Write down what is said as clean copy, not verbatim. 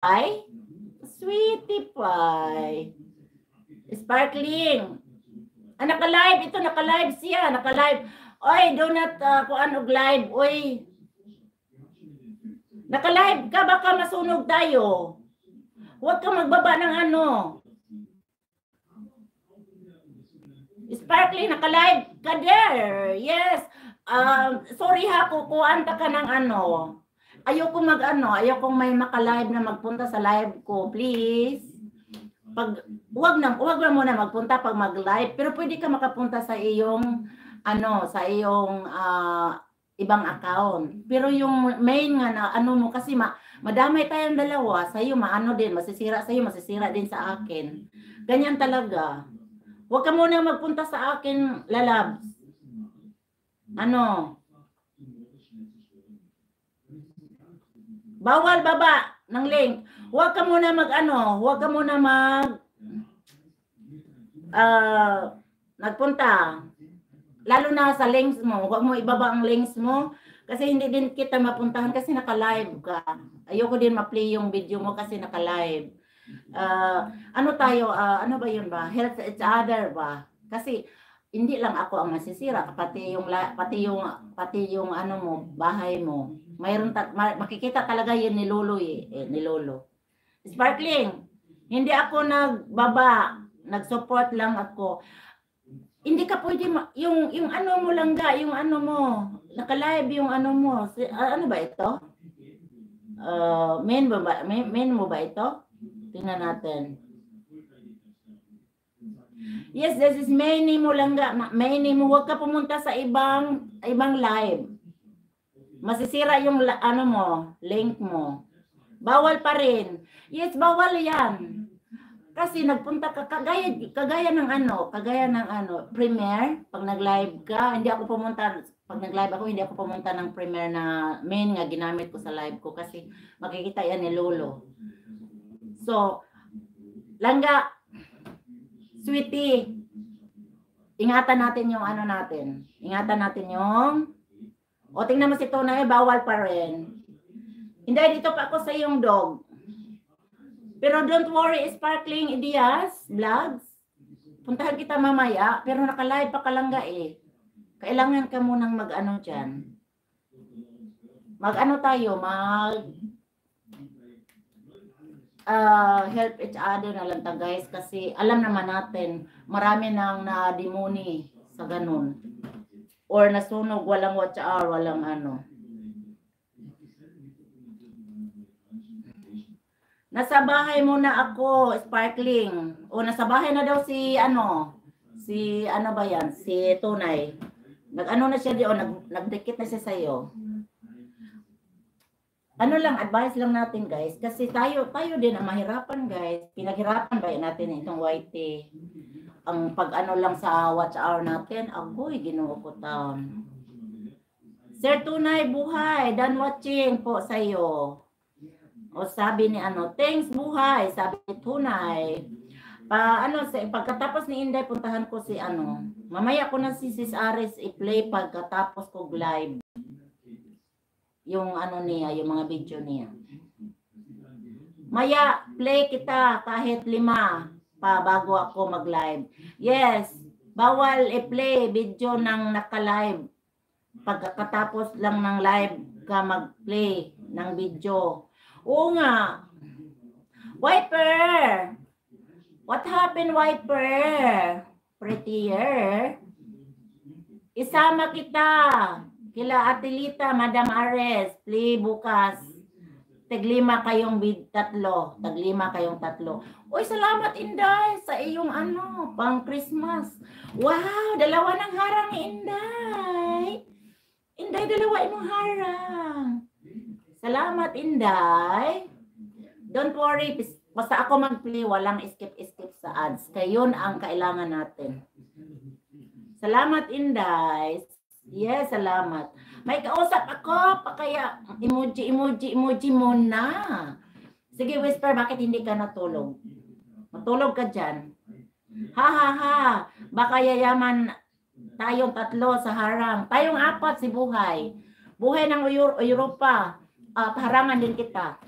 pie. Sweetie pie. Sparkling. Naka-live. Ito, naka-live siya. Naka-live. Oy, donut, kung ano live. Oy. Naka-live ka, baka masunog tayo. Huwag ka magbaba ng ano. Sparkling, naka-live ka there. Yes. Sorry ha, kukuhaan ka ng ano. Ayoko ayokong may maka-live na magpunta sa live ko, please. Wag na muna magpunta pag mag-live, pero pwede ka makapunta sa iyong ibang account. Pero yung main nga na mo kasi madamay tayong dalawa, sa iyo masisira sa iyo, masisira din sa akin. Ganyan talaga. Wag ka muna magpunta sa akin, lalabs. Bawal baba ng link. Huwag ka muna nagpunta. Lalo na sa links mo. Huwag mo ibaba ang links mo kasi hindi din kita mapuntahan kasi naka-live ka. Ayoko din ma-play yung video mo kasi naka-live. Ano ba yun ba? Help each other ba? Kasi hindi lang ako ang masisira, pati yung ano mo, bahay mo. Makikita talaga yun ni Lolo ni Lolo. Sparkling, hindi ako nag-support lang ako. Hindi ka pwede, yung ano mo lang yung ano mo, naka-live yung ano mo. Ano ba ito? Main mo ba ito? Tingnan natin. Yes, this is main mo lang main mo. Huwag ka pumunta sa ibang live. Masisira yung ano mo, link mo. Bawal pa rin. Yes, bawal yan. Kasi nagpunta ka kagaya ng premiere, pag nag-live ka, pag nag-live ako, hindi ako pumunta ng premiere na main nga ginamit ko sa live ko kasi makikita yan ni Lolo. So, langga, sweetie, ingatan natin yung ano natin. Ingatan natin yung tingnan mo si Tunay, bawal pa rin. Hindi, dito pa ako sa iyong dog. Pero don't worry, Sparkling Ideas Vlogs. Puntahan kita mamaya, pero naka-live pa ka lang Kailangan ka munang mag-ano dyan. Mag-ano tayo, help each other na lang guys kasi alam naman natin marami nang na-demoni sa ganun or nasunog, walang watch hour, walang ano. Nasa bahay muna ako, Sparkling. Nasa bahay na daw si ba yan? Si Tunay. Nag-ano na siya nagdikit na siya sa'yo. Advice lang natin guys, kasi tayo din ang mahirapan guys. Pinaghirapan ba natin itong YT? Ang pag-ano lang sa watch hour natin, agoy, Ginoo ko taon. Sir Tunay, buhay, done watching po sa iyo. Sabi ni thanks buhay, sabi ni Tunay. Pagkatapos ni Inday, puntahan ko si mamaya ko na si Sis Aris i-play pagkatapos ko live. Yung niya, yung mga video niya. Maya, play kita kahit 5 pa bago ako mag-live. Yes, bawal i-play video ng naka-live. Pagkatapos lang ng live ka mag-play ng video. Oo nga. Wiper! What happened, Wiper? Prettier. Isama kita. Kila Atilita, Madam Ares, play bukas. Taglima kayong tatlo. Uy, salamat Inday sa iyong pang Christmas. Wow, 2 ng harang ni Inday. Inday, 2 imong harang. Salamat Inday. Don't worry, basta ako mag-play, walang skip sa ads. Kayon ang kailangan natin. Salamat Inday. Yes, salamat. May kausap ako, kaya emoji muna. Sige, Whisper, bakit hindi ka natulog? Matulog ka dyan. Ha. Baka yayaman tayong 3 sa harang. Tayong 4 si Buhay. Buhay ng Europa. Harangan din kita.